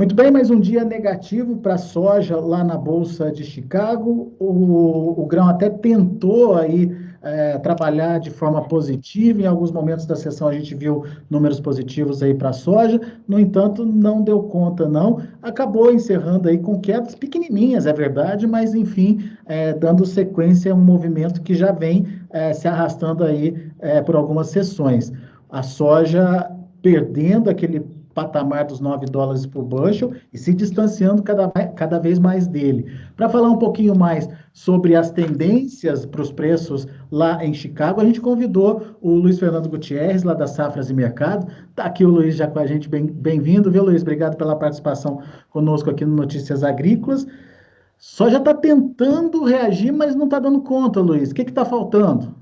Muito bem, mais um dia negativo para a soja lá na Bolsa de Chicago. O grão até tentou aí trabalhar de forma positiva. Em alguns momentos da sessão a gente viu números positivos aí para a soja. No entanto, não deu conta, não. Acabou encerrando aí com quedas pequenininhas, é verdade, mas enfim, dando sequência a um movimento que já vem se arrastando aí por algumas sessões. A soja perdendo aquele patamar dos $9 por bushel e se distanciando cada vez mais dele. Para falar um pouquinho mais sobre as tendências para os preços lá em Chicago, a gente convidou o Luiz Fernando Gutierrez, lá da Safras e Mercado. Está aqui o Luiz já com a gente, bem-vindo, viu, Luiz? Obrigado pela participação conosco aqui no Notícias Agrícolas. Só já está tentando reagir, mas não está dando conta, Luiz. O que está faltando?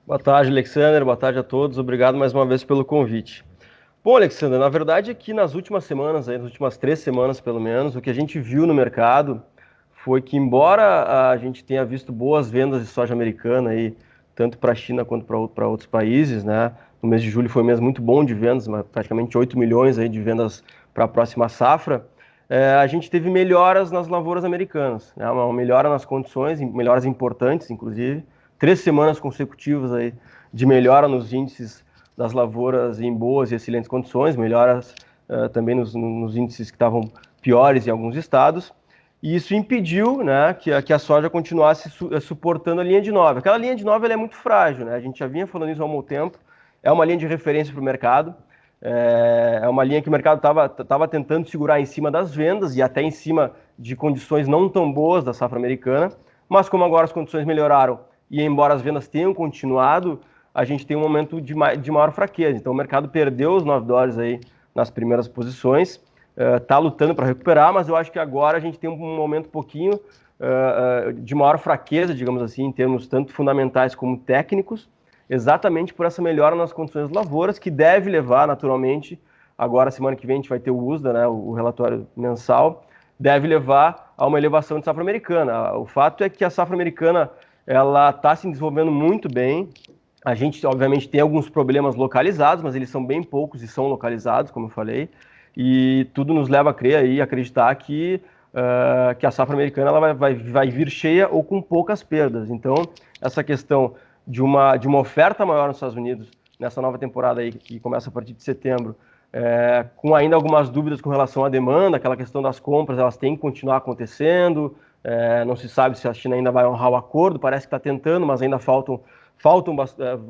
Boa tarde, Alexander. Boa tarde a todos. Obrigado mais uma vez pelo convite. Bom, Alexander, na verdade aqui nas últimas semanas, nas últimas 3 semanas pelo menos, o que a gente viu no mercado foi que, embora a gente tenha visto boas vendas de soja americana aí, tanto para a China quanto para outros países, né? No mês de julho foi um mês muito bom de vendas, praticamente 8 milhões aí de vendas para a próxima safra. A gente teve melhoras nas lavouras americanas, né? Uma melhora nas condições, melhoras importantes, inclusive. 3 semanas consecutivas aí de melhora nos índices das lavouras em boas e excelentes condições, melhoras também nos índices que estavam piores em alguns estados, e isso impediu, né, que a soja continuasse suportando a linha de 9. Aquela linha de 9 ela é muito frágil, né? A gente já vinha falando isso há um tempo, é uma linha de referência para o mercado, é uma linha que o mercado estava tentando segurar em cima das vendas e até em cima de condições não tão boas da safra americana, mas como agora as condições melhoraram e embora as vendas tenham continuado, a gente tem um momento de maior fraqueza. Então o mercado perdeu os $9 aí nas primeiras posições, está lutando para recuperar, mas eu acho que agora a gente tem um momento um pouquinho de maior fraqueza, digamos assim, em termos tanto fundamentais como técnicos, exatamente por essa melhora nas condições de lavouras, que deve levar naturalmente, agora semana que vem a gente vai ter o USDA, né, o relatório mensal, deve levar a uma elevação de safra americana. O fato é que a safra americana ela está se desenvolvendo muito bem. A gente, obviamente, tem alguns problemas localizados, mas eles são bem poucos e são localizados, como eu falei, e tudo nos leva a crer e acreditar que a safra americana ela vai vir cheia ou com poucas perdas. Então, essa questão de uma oferta maior nos Estados Unidos, nessa nova temporada aí, que começa a partir de setembro, com ainda algumas dúvidas com relação à demanda, aquela questão das compras, elas têm que continuar acontecendo, não se sabe se a China ainda vai honrar o acordo, parece que está tentando, mas ainda faltam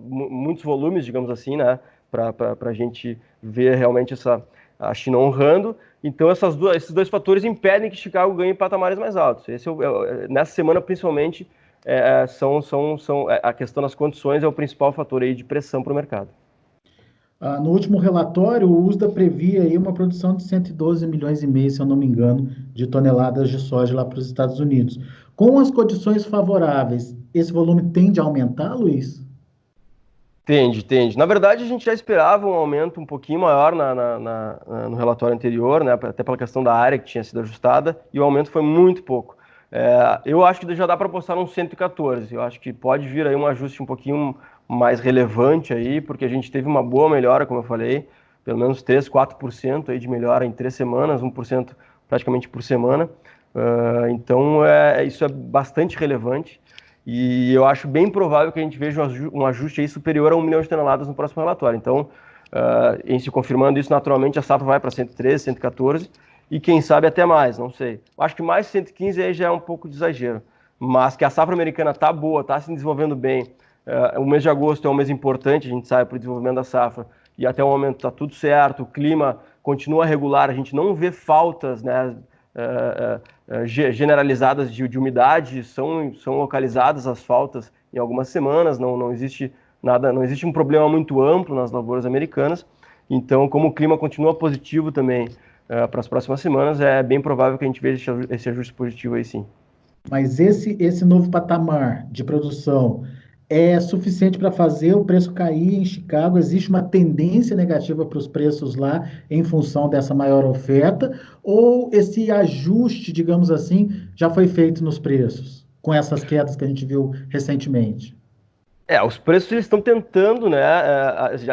muitos volumes, digamos assim, né, para a gente ver realmente a China honrando. Então, esses dois fatores impedem que Chicago ganhe patamares mais altos. Nessa semana, principalmente, a questão das condições é o principal fator aí de pressão para o mercado. No último relatório, o USDA previa aí uma produção de 112 milhões e meio, se eu não me engano, de toneladas de soja lá para os Estados Unidos. Com as condições favoráveis, esse volume tende a aumentar, Luiz? Tende. Na verdade, a gente já esperava um aumento um pouquinho maior no relatório anterior, né, até pela questão da área que tinha sido ajustada, e o aumento foi muito pouco. Eu acho que já dá para apostar uns 114. Eu acho que pode vir aí um ajuste um pouquinho mais relevante aí, porque a gente teve uma boa melhora, como eu falei, pelo menos 3, 4% aí de melhora em 3 semanas, 1% praticamente por semana. Então, isso é bastante relevante. E eu acho bem provável que a gente veja um ajuste aí superior a 1 milhão de toneladas no próximo relatório. Então, em se confirmando isso, naturalmente a safra vai para 113, 114 e quem sabe até mais, não sei. Acho que mais 115 aí já é um pouco de exagero. Mas que a safra americana está boa, está se desenvolvendo bem. O mês de agosto é um mês importante, a gente sabe, para o desenvolvimento da safra. E até o momento está tudo certo, o clima continua regular, a gente não vê faltas, né, generalizadas de umidade, são localizadas as faltas em algumas semanas, não existe nada, não existe um problema muito amplo nas lavouras americanas. Então, como o clima continua positivo também para as próximas semanas, é bem provável que a gente veja esse ajuste positivo aí sim. Mas esse novo patamar de produção é suficiente para fazer o preço cair em Chicago? Existe uma tendência negativa para os preços lá em função dessa maior oferta? Ou esse ajuste, digamos assim, já foi feito nos preços, com essas quedas que a gente viu recentemente? Os preços eles estão tentando, né,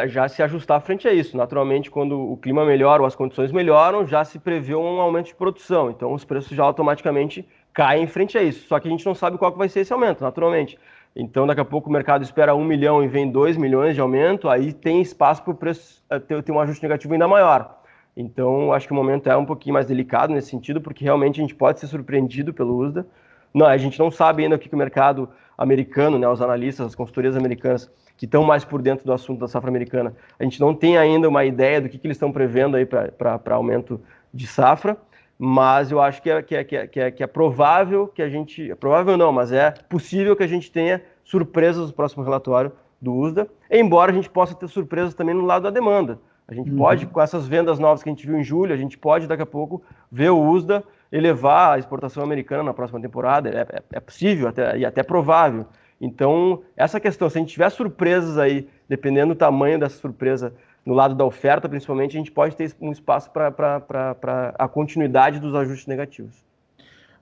já se ajustar frente a isso. Naturalmente, quando o clima melhora ou as condições melhoram, já se prevê um aumento de produção. Então, os preços já automaticamente caem em frente a isso. Só que a gente não sabe qual que vai ser esse aumento, naturalmente. Então, daqui a pouco o mercado espera 1 milhão e vem 2 milhões de aumento, aí tem espaço para o preço ter um ajuste negativo ainda maior. Então, acho que o momento é um pouquinho mais delicado nesse sentido, porque realmente a gente pode ser surpreendido pelo USDA. Não, a gente não sabe ainda o que o mercado americano, né, os analistas, as consultorias americanas que estão mais por dentro do assunto da safra americana, a gente não tem ainda uma ideia do que eles estão prevendo aí para aumento de safra, mas eu acho que é provável que a gente, provável não, mas é possível que a gente tenha surpresas no próximo relatório do USDA, embora a gente possa ter surpresas também no lado da demanda. A gente pode, com essas vendas novas que a gente viu em julho, a gente pode daqui a pouco ver o USDA elevar a exportação americana na próxima temporada, é possível e até provável. Então, essa questão, se a gente tiver surpresas aí, dependendo do tamanho dessa surpresa no lado da oferta, principalmente, a gente pode ter um espaço para a continuidade dos ajustes negativos.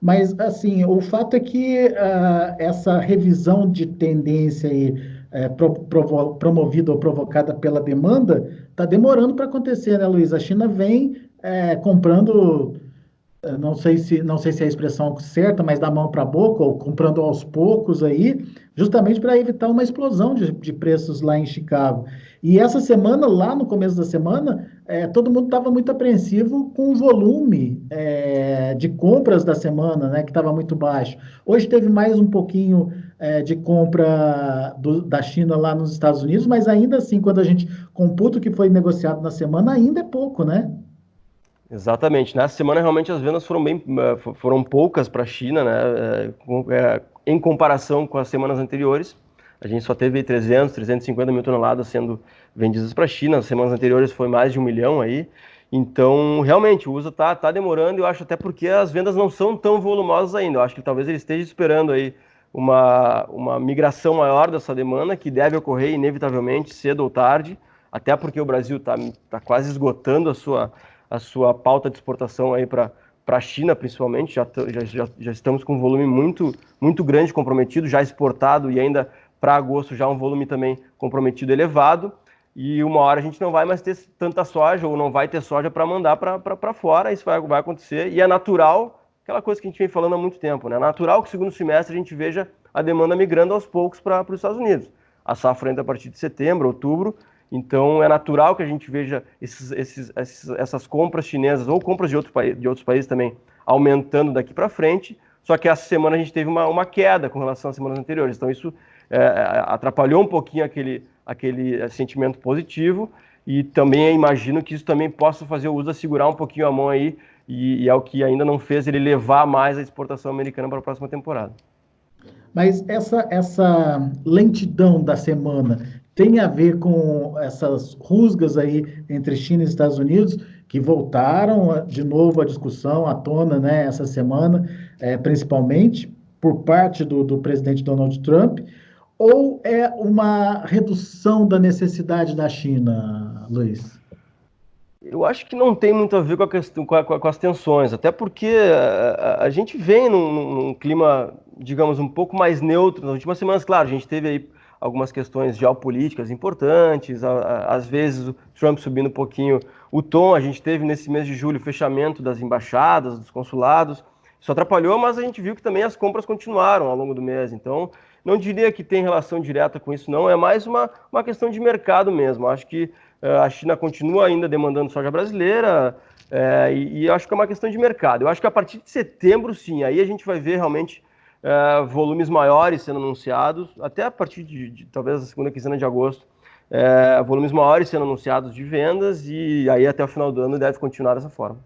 Mas, assim, o fato é que essa revisão de tendência aí, promovida ou provocada pela demanda está demorando para acontecer, né, Luiz? A China vem comprando, não sei se é a expressão certa, mas da mão para a boca, ou comprando aos poucos aí, justamente para evitar uma explosão de preços lá em Chicago. E essa semana, lá no começo da semana, todo mundo estava muito apreensivo com o volume de compras da semana, né, que estava muito baixo. Hoje teve mais um pouquinho de compra da China lá nos Estados Unidos, mas ainda assim, quando a gente computa o que foi negociado na semana, ainda é pouco, né? Exatamente. Nessa semana, realmente, as vendas foram poucas para a China, né? Em comparação com as semanas anteriores. A gente só teve 350 mil toneladas sendo vendidas para a China. As semanas anteriores foi mais de 1 milhão aí. Então, realmente, o USA tá demorando. Eu acho até porque as vendas não são tão volumosas ainda. Eu acho que talvez ele esteja esperando aí uma migração maior dessa demanda, que deve ocorrer inevitavelmente, cedo ou tarde. Até porque o Brasil tá quase esgotando a sua pauta de exportação aí para a China, principalmente. Já estamos com um volume muito grande comprometido, já exportado, e ainda para agosto já um volume também comprometido elevado. E uma hora a gente não vai mais ter tanta soja, ou não vai ter soja para mandar para fora. Isso vai acontecer, e é natural, aquela coisa que a gente vem falando há muito tempo, né? É natural que no segundo semestre a gente veja a demanda migrando aos poucos para os Estados Unidos. A safra entra a partir de setembro, outubro. Então, é natural que a gente veja essas compras chinesas ou compras de outros países também aumentando daqui para frente. Só que essa semana a gente teve uma queda com relação às semanas anteriores. Então, isso atrapalhou um pouquinho aquele sentimento positivo. E também imagino que isso também possa fazer o USA segurar um pouquinho a mão aí. E é o que ainda não fez ele levar mais a exportação americana para a próxima temporada. Mas essa lentidão da semana tem a ver com essas rusgas aí entre China e Estados Unidos, que voltaram de novo à discussão, à tona, né, essa semana, principalmente por parte do presidente Donald Trump, ou é uma redução da necessidade da China, Luiz? Eu acho que não tem muito a ver com a questão, com as tensões, até porque a gente vem num clima, digamos, um pouco mais neutro. Nas últimas semanas, claro, a gente teve aí algumas questões geopolíticas importantes, às vezes o Trump subindo um pouquinho o tom. A gente teve nesse mês de julho o fechamento das embaixadas, dos consulados. Isso atrapalhou, mas a gente viu que também as compras continuaram ao longo do mês. Então, não diria que tem relação direta com isso, não. É mais uma questão de mercado mesmo. Acho que a China continua ainda demandando soja brasileira, e acho que é uma questão de mercado. Eu acho que a partir de setembro, sim, aí a gente vai ver realmente volumes maiores sendo anunciados, até a partir de talvez a segunda quinzena de agosto, volumes maiores sendo anunciados de vendas, e aí até o final do ano deve continuar dessa forma.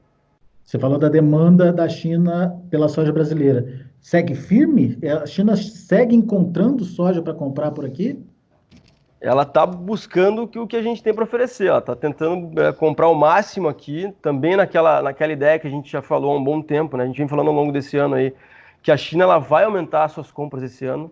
Você falou da demanda da China pela soja brasileira. Segue firme? A China segue encontrando soja para comprar por aqui? Ela está buscando o que a gente tem para oferecer. Ela está tentando comprar o máximo aqui, também naquela ideia que a gente já falou há um bom tempo, né? A gente vem falando ao longo desse ano aí, que a China ela vai aumentar as suas compras esse ano,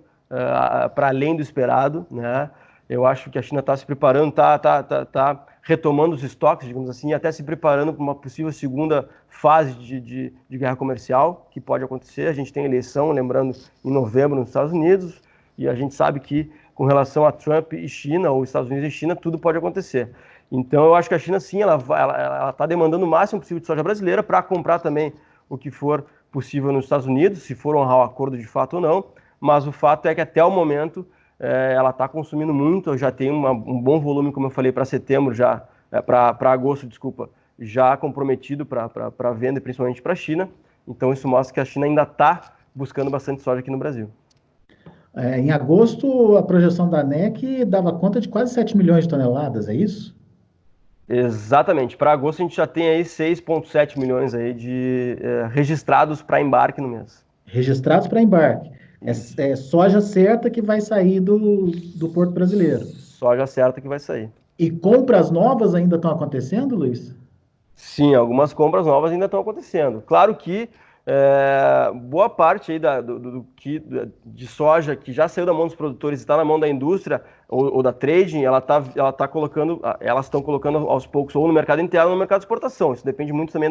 para além do esperado, né? Eu acho que a China está se preparando, tá retomando os estoques, digamos assim, e até se preparando para uma possível segunda fase de guerra comercial, que pode acontecer. A gente tem eleição, lembrando, em novembro nos Estados Unidos. e a gente sabe que com relação a Trump e China, ou Estados Unidos e China, tudo pode acontecer. Então eu acho que a China sim, ela está demandando o máximo possível de soja brasileira para comprar também o que for possível nos Estados Unidos, se for honrar o acordo de fato ou não, mas o fato é que até o momento ela está consumindo muito, já tem um bom volume, como eu falei, para setembro, já para agosto, desculpa, já comprometido para venda, principalmente para a China. Então isso mostra que a China ainda está buscando bastante soja aqui no Brasil. Em agosto, a projeção da ANEC dava conta de quase 7 milhões de toneladas, é isso? Exatamente. Para agosto a gente já tem aí 6,7 milhões aí de registrados para embarque no mês. Registrados para embarque. É soja certa que vai sair do Porto Brasileiro. Soja certa que vai sair. E compras novas ainda estão acontecendo, Luiz? Sim, algumas compras novas ainda estão acontecendo. Claro que boa parte aí de soja que já saiu da mão dos produtores e está na mão da indústria ou da trading, elas estão colocando aos poucos ou no mercado interno ou no mercado de exportação. Isso depende muito também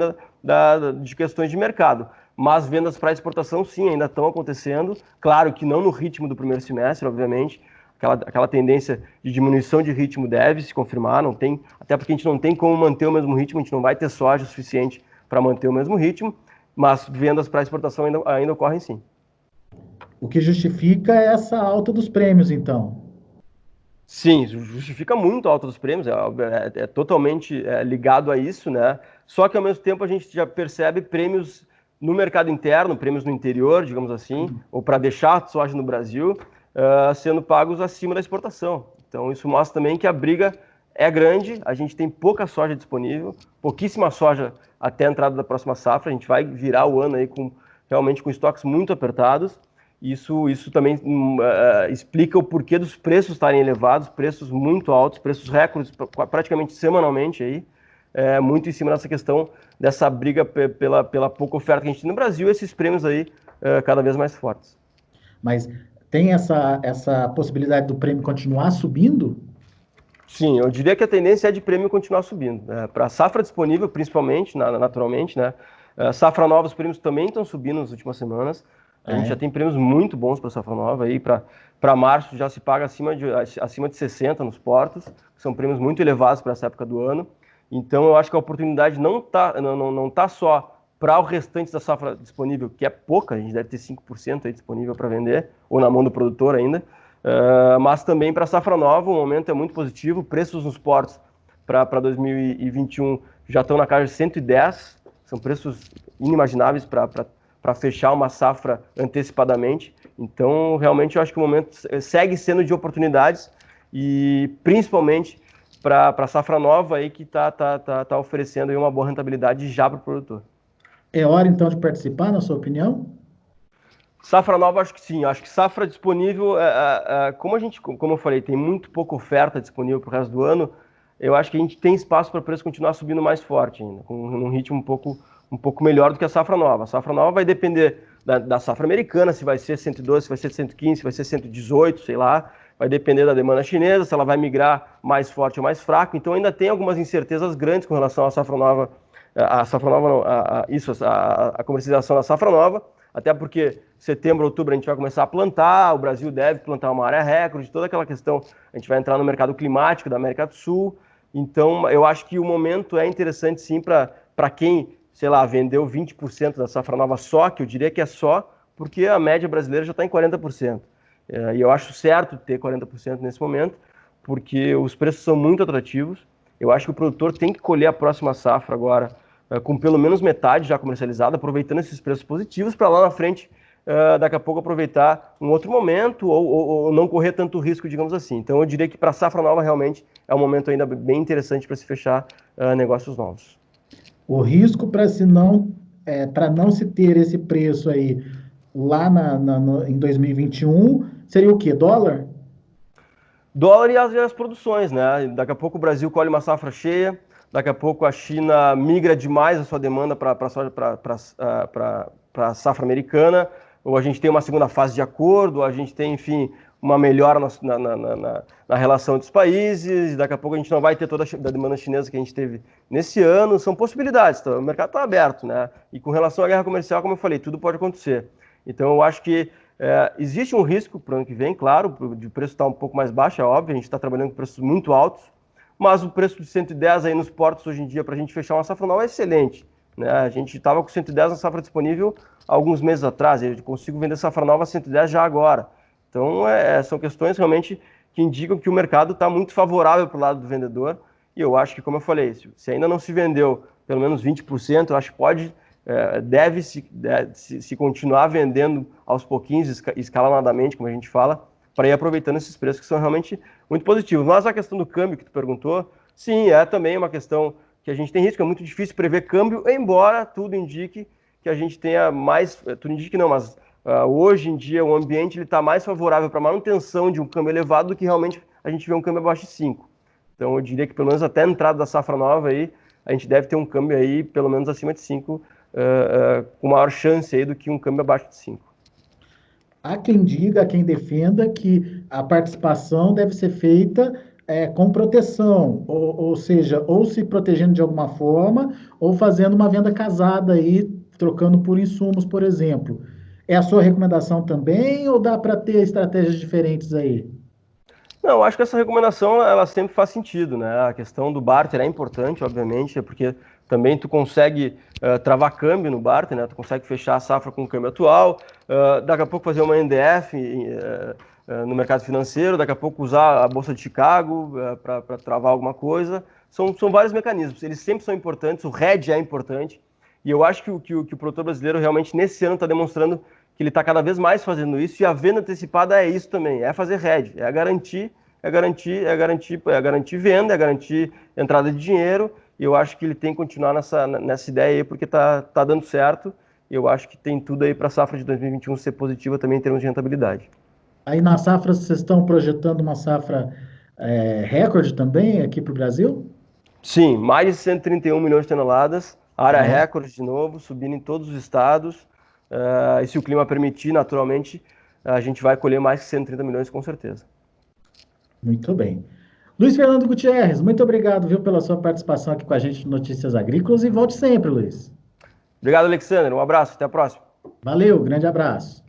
de questões de mercado. Mas vendas para exportação, sim, ainda estão acontecendo. Claro que não no ritmo do primeiro semestre, obviamente. Aquela tendência de diminuição de ritmo deve se confirmar, não tem, até porque a gente não tem como manter o mesmo ritmo, a gente não vai ter soja suficiente para manter o mesmo ritmo, mas vendas para exportação ainda ocorrem sim. O que justifica essa alta dos prêmios, então? Sim, justifica muito a alta dos prêmios, é totalmente ligado a isso, né? Só que ao mesmo tempo a gente já percebe prêmios no mercado interno, prêmios no interior, digamos assim, ou para deixar a soja no Brasil, sendo pagos acima da exportação. Então isso mostra também que a briga é grande, a gente tem pouca soja disponível, pouquíssima soja até a entrada da próxima safra, a gente vai virar o ano aí realmente com estoques muito apertados. Isso também explica o porquê dos preços estarem elevados, preços muito altos, preços recordes praticamente semanalmente aí, muito em cima dessa questão dessa briga pela pouca oferta que a gente tem no Brasil, esses prêmios aí cada vez mais fortes. Mas tem essa possibilidade do prêmio continuar subindo? Sim, eu diria que a tendência é de prêmio continuar subindo. Para a safra disponível, principalmente, naturalmente, né? Safra nova, os prêmios também estão subindo nas últimas semanas. A gente já tem prêmios muito bons para a safra nova. Aí para março já se paga acima de 60 nos portos, que são prêmios muito elevados para essa época do ano. Então eu acho que a oportunidade não tá só para o restante da safra disponível, que é pouca, a gente deve ter 5% aí disponível para vender, ou na mão do produtor ainda. Mas também para a safra nova, o momento é muito positivo. Preços nos portos para 2021 já estão na casa de 110, são preços inimagináveis para fechar uma safra antecipadamente. Então, realmente, eu acho que o momento segue sendo de oportunidades e principalmente para a safra nova aí que tá oferecendo aí uma boa rentabilidade já para o produtor. É hora, então, de participar, na sua opinião? Safra nova, acho que sim. Acho que safra disponível, como eu falei, tem muito pouca oferta disponível para o resto do ano. Eu acho que a gente tem espaço para o preço continuar subindo mais forte ainda, com um ritmo um pouco melhor do que a safra nova. A safra nova vai depender da safra americana, se vai ser 112, se vai ser 115, se vai ser 118, sei lá. Vai depender da demanda chinesa, se ela vai migrar mais forte ou mais fraco. Então ainda tem algumas incertezas grandes com relação à safra nova, a comercialização da safra nova. Até porque setembro, outubro a gente vai começar a plantar, o Brasil deve plantar uma área recorde, toda aquela questão, a gente vai entrar no mercado climático da América do Sul. Então eu acho que o momento é interessante sim para quem, sei lá, vendeu 20% da safra nova só, que eu diria que é só, porque a média brasileira já está em 40%. E eu acho certo ter 40% nesse momento, porque os preços são muito atrativos. Eu acho que o produtor tem que colher a próxima safra agora com pelo menos metade já comercializada, aproveitando esses preços positivos para lá na frente, daqui a pouco aproveitar um outro momento ou não correr tanto risco, digamos assim. Então eu diria que para a safra nova realmente é um momento ainda bem interessante para se fechar negócios novos. O risco para não se ter esse preço aí lá em 2021 seria o quê? Dólar? Dólar e as produções, né? Daqui a pouco o Brasil colhe uma safra cheia, daqui a pouco a China migra demais a sua demanda para a safra americana, ou a gente tem uma segunda fase de acordo, ou a gente tem, enfim, uma melhora na relação entre os países, daqui a pouco a gente não vai ter toda a demanda chinesa que a gente teve nesse ano, são possibilidades, tá? O mercado está aberto, né? E com relação à guerra comercial, como eu falei, tudo pode acontecer. Então eu acho que Existe um risco para o ano que vem, claro, de o preço estar um pouco mais baixo, é óbvio, a gente está trabalhando com preços muito altos, mas o preço de 110 aí nos portos hoje em dia para a gente fechar uma safra nova é excelente, né? A gente estava com 110 na safra disponível há alguns meses atrás, eu consigo vender safra nova a 110 já agora. Então, são questões realmente que indicam que o mercado está muito favorável para o lado do vendedor, e eu acho que, como eu falei, se ainda não se vendeu pelo menos 20%, eu acho que deve-se continuar vendendo aos pouquinhos, escalonadamente, como a gente fala, para ir aproveitando esses preços que são realmente muito positivos. Mas a questão do câmbio que tu perguntou, sim, é também uma questão que a gente tem risco, é muito difícil prever câmbio, embora tudo indique que a gente tenha mais, tudo indique não, mas hoje em dia o ambiente está mais favorável para a manutenção de um câmbio elevado do que realmente a gente vê um câmbio abaixo de 5. Então eu diria que pelo menos até a entrada da safra nova aí, a gente deve ter um câmbio aí pelo menos acima de 5, com maior chance aí do que um câmbio abaixo de 5. Há quem diga, há quem defenda que a participação deve ser feita com proteção, ou seja, ou se protegendo de alguma forma, ou fazendo uma venda casada aí, trocando por insumos, por exemplo. É a sua recomendação também, ou dá para ter estratégias diferentes aí? Não, eu acho que essa recomendação ela sempre faz sentido, né? A questão do barter é importante, obviamente, porque também tu consegue travar câmbio no barter, né? Tu consegue fechar a safra com o câmbio atual, daqui a pouco fazer uma NDF no mercado financeiro, daqui a pouco usar a Bolsa de Chicago para travar alguma coisa. São vários mecanismos, eles sempre são importantes, o hedge é importante, e eu acho que o produtor brasileiro realmente nesse ano está demonstrando que ele está cada vez mais fazendo isso, e a venda antecipada é isso também, é fazer hedge, é garantir venda, é garantir entrada de dinheiro, e eu acho que ele tem que continuar nessa ideia aí, porque tá dando certo, e eu acho que tem tudo aí para a safra de 2021 ser positiva também em termos de rentabilidade. Aí na safra, vocês estão projetando uma safra recorde também aqui para o Brasil? Sim, mais de 131 milhões de toneladas, área Ó, recorde de novo, subindo em todos os estados, e se o clima permitir, naturalmente, a gente vai colher mais que 130 milhões com certeza. muito bem. Luiz Fernando Gutierrez, muito obrigado, viu, pela sua participação aqui com a gente no Notícias Agrícolas e volte sempre, Luiz. Obrigado, Alexander, um abraço, até a próxima. Valeu, grande abraço.